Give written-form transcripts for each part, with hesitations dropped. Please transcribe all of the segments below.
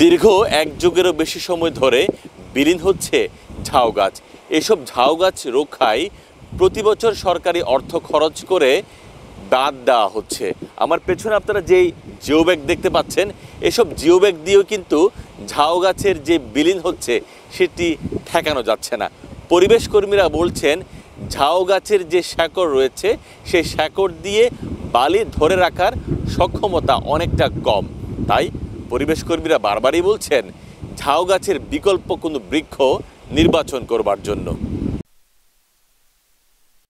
দীর্ঘ এক যুগেরও বেশি সময় ধরে বিলীন হচ্ছে ঝাউ গাছ। এসব ঝাউ গাছ রক্ষায় প্রতি বছর সরকারি অর্থ খরচ করে বাঁধ দেওয়া হচ্ছে। আমার পেছনে আপনারা যেই জিও ব্যাগ দেখতে পাচ্ছেন, এসব জিও ব্যাগ দিয়েও কিন্তু ঝাউ গাছের যে বিলীন হচ্ছে সেটি ঠেকানো যাচ্ছে না। পরিবেশ কর্মীরা বলছেন ঝাউ গাছের যে শেকড় রয়েছে সেই শেকড় দিয়ে বালি ধরে রাখার সক্ষমতা অনেকটা কম। তাই পরিবেশ কর্মীরা বারবারই বলছেন ঝাউ গাছের বিকল্প কোনো বৃক্ষ নির্বাচন করবার জন্য।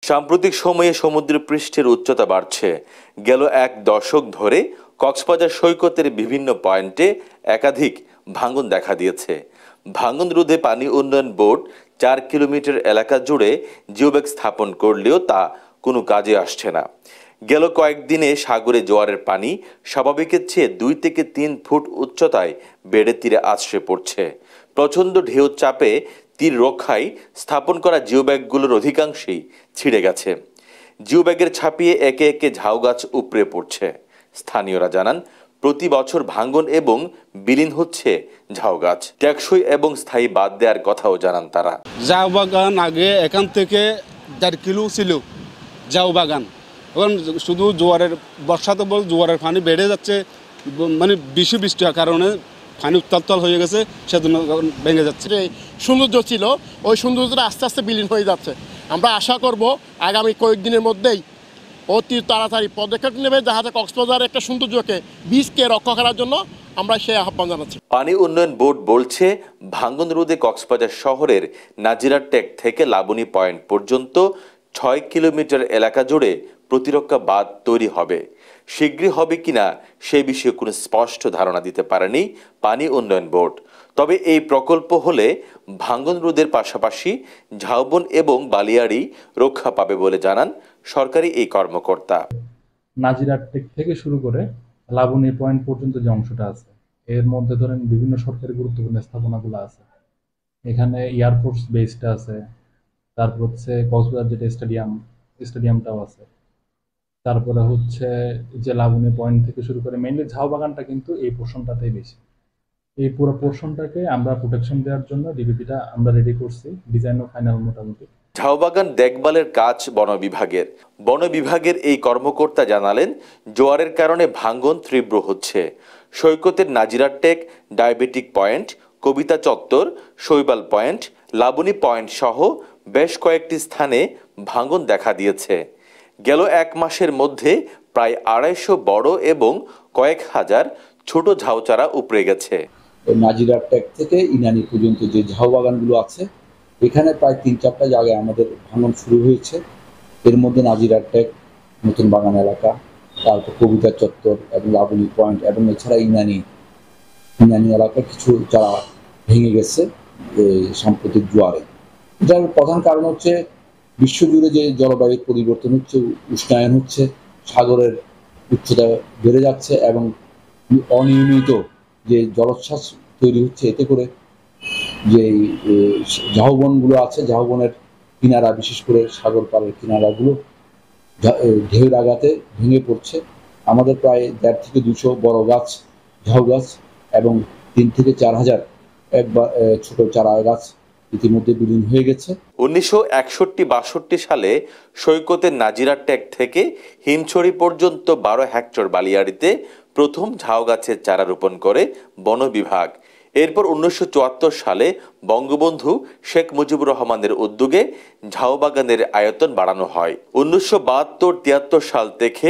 সাম্প্রতিক সময়ে সমুদ্র পৃষ্ঠের উচ্চতা বাড়ছে। গেল এক দশক ধরে কক্সবাজার সৈকতের বিভিন্ন পয়েন্টে একাধিক ভাঙন দেখা দিয়েছে। ভাঙন রোধে পানি উন্নয়ন বোর্ড 4 কিলোমিটার এলাকা জুড়ে জিওব্যাগ স্থাপন করলেও তা কোনো কাজে আসছে না। গেল কয়েকদিনে সাগরে জোয়ারের পানি স্বাভাবিকের চেয়ে 2 থেকে 3 ফুট উচ্চতায় বেড়ে তীরে আছড়ে পড়ছে। প্রচণ্ড ঢেউ চাপে তীর রক্ষায় স্থাপন করা জিওব্যাগগুলোর অধিকাংশই ছিঁড়ে গেছে। জিওব্যাগের ছাপিয়ে একে একে ঝাউ গাছ উপড়ে পড়ছে। স্থানীয়রা জানান প্রতি বছর ভাঙন এবং বিলীন হচ্ছে ঝাউ গাছ। টেকসই এবং স্থায়ী বাদ দেওয়ার কথাও জানান তারা। ঝাউ বাগান আগে এখান থেকে 1.5 কিলো ছিল ঝাউ বাগান। এখন শুধু জোয়ারের বর্ষাতে বল জোয়ারের পানি বেড়ে যাচ্ছে, মানে বেশি বৃষ্টি হওয়ার কারণে পানি উত্তাল হয়ে গেছে, সেজন্য ভেঙে যাচ্ছে। সৌন্দর্য ছিল, ওই সৌন্দর্যটা আস্তে আস্তে বিলীন হয়ে যাচ্ছে। আমরা আশা করব আগামী কয়েকদিনের মধ্যেই অতি তাড়াতাড়ি পদক্ষেপ নেবে, যাহাতে কক্সবাজারের একটা সৌন্দর্যকে বীজকে রক্ষা করার জন্য আমরা সেই আহ্বান জানাচ্ছি। পানি উন্নয়ন বোর্ড বলছে ভাঙন রোধে কক্সবাজার শহরের নাজিরার টেক থেকে লাবণী পয়েন্ট পর্যন্ত 6 কিলোমিটার এলাকা জুড়ে প্রতিরক্ষা বাঁধ তৈরি হবে। শীঘ্রই হবে কিনা সে বিষয়ে কোনো স্পষ্ট ধারণা দিতে পারেনি পানি উন্নয়ন বোর্ড। তবে এই প্রকল্প হলে ভাঙন রোধের পাশাপাশি ঝাউবন এবং বালিয়াড়ি রক্ষা পাবে বলে জানান সরকারি এই কর্মকর্তা। নাজিরার টেক থেকে শুরু করে লাবণী পয়েন্ট পর্যন্ত যে অংশটা আছে, এর মধ্যে ধরেন বিভিন্ন সরকারি গুরুত্বপূর্ণ স্থাপনাগুলো আছে। এখানে এয়ারফোর্স বেসটা আছে, তারপর হচ্ছে কক্সবাজার যেটা স্টেডিয়ামটাও আছে, তারপরে হচ্ছে যে লাবণী পয়েন্ট থেকে শুরু করে মেইনলি ঝাউ বাগানটা কিন্তু এই পোর্শনটাতেই বেশি। এই পুরো পোর্শনটাকে আমরা প্রোটেকশন দেওয়ার জন্য ডিপিপিটা আমরা রেডি করছি, ডিজাইনও ফাইনাল মোটামুটি। ঝাউবাগান দেখভালের কাজ বন বিভাগের এই কর্মকর্তা জানালেন জোয়ারের কারণে ভাঙন তীব্র হচ্ছে। সৈকতের নাজিরার টেক, ডায়াবেটিক পয়েন্ট, কবিতা চত্বর, শৈবাল পয়েন্ট, লাবণী পয়েন্ট সহ বেশ কয়েকটি স্থানে ভাঙন দেখা দিয়েছে। গেল 1 মাসের মধ্যে প্রায় 250 বড় এবং কয়েক হাজার ছোট ঝাউ চারা উপড়ে গেছে। নাজিরার টেক থেকে ইনানি পর্যন্ত যে ঝাউ বাগানগুলো আছে, এখানে প্রায় 3-4টা জায়গায় আমাদের ভাঙন শুরু হয়েছে। এর মধ্যে নাজিরার টেক, নতুন বাগান এলাকা, তারপর কবিতা চত্বর এবং লাবণী পয়েন্ট এবং এছাড়া ইনানি এলাকায় কিছু চারা ভেঙে গেছে সাম্প্রতিক জোয়ারে। এটার প্রধান কারণ হচ্ছে বিশ্বজুড়ে যে জলবায়ুর পরিবর্তন হচ্ছে, উষ্ণায়ন হচ্ছে, সাগরের উচ্চতা বেড়ে যাচ্ছে এবং অনিয়মিত যে জলোচ্ছ্বাস তৈরি হচ্ছে। এতে করে যে ঝাউবনগুলো আছে, ঝাউবনের কিনারা, বিশেষ করে সাগর পাড়ের কিনারাগুলো ঢেউর আঘাতে ভেঙে পড়ছে। আমাদের প্রায় 1.5 থেকে 200 বড় গাছ, ঝাউ গাছ এবং 3 থেকে 4 হাজার ছোট চারা গাছ ইতিমধ্যে বিলীন হয়ে গেছে। 1961-62 সালে সৈকতের নাজিরার টেক থেকে হিমছড়ি পর্যন্ত 12 হেক্টর বালিয়াড়িতে প্রথম ঝাউ গাছের চারা রোপণ করে বন বিভাগ। এরপর 1974 সালে বঙ্গবন্ধু শেখ মুজিবুর রহমানের উদ্যোগে ঝাউ বাগানের আয়তন বাড়ানো হয়। 1972-73 সাল থেকে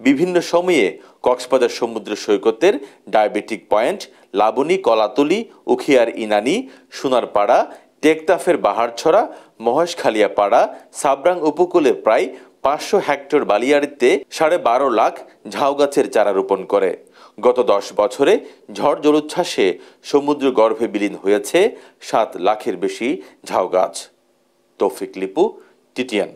বিভিন্ন সময়ে কক্সবাজার সমুদ্র সৈকতের ডায়াবেটিক পয়েন্ট, লাবণী, কলাতলি, উখিয়ার ইনানি, সোনারপাড়া, টেকটাফের বাহারছড়া, মহেশখালিয়া পাড়া, সাবরাং উপকূলে প্রায় 500 হেক্টর বালিয়াড়িতে 12.5 লাখ ঝাউ গাছের চারা রোপণ করে। গত 10 বছরে ঝড় জলোচ্ছ্বাসে সমুদ্র গর্ভে বিলীন হয়েছে 7 লাখের বেশি ঝাউ গাছ। তৌফিক লিপু, টিটিএন।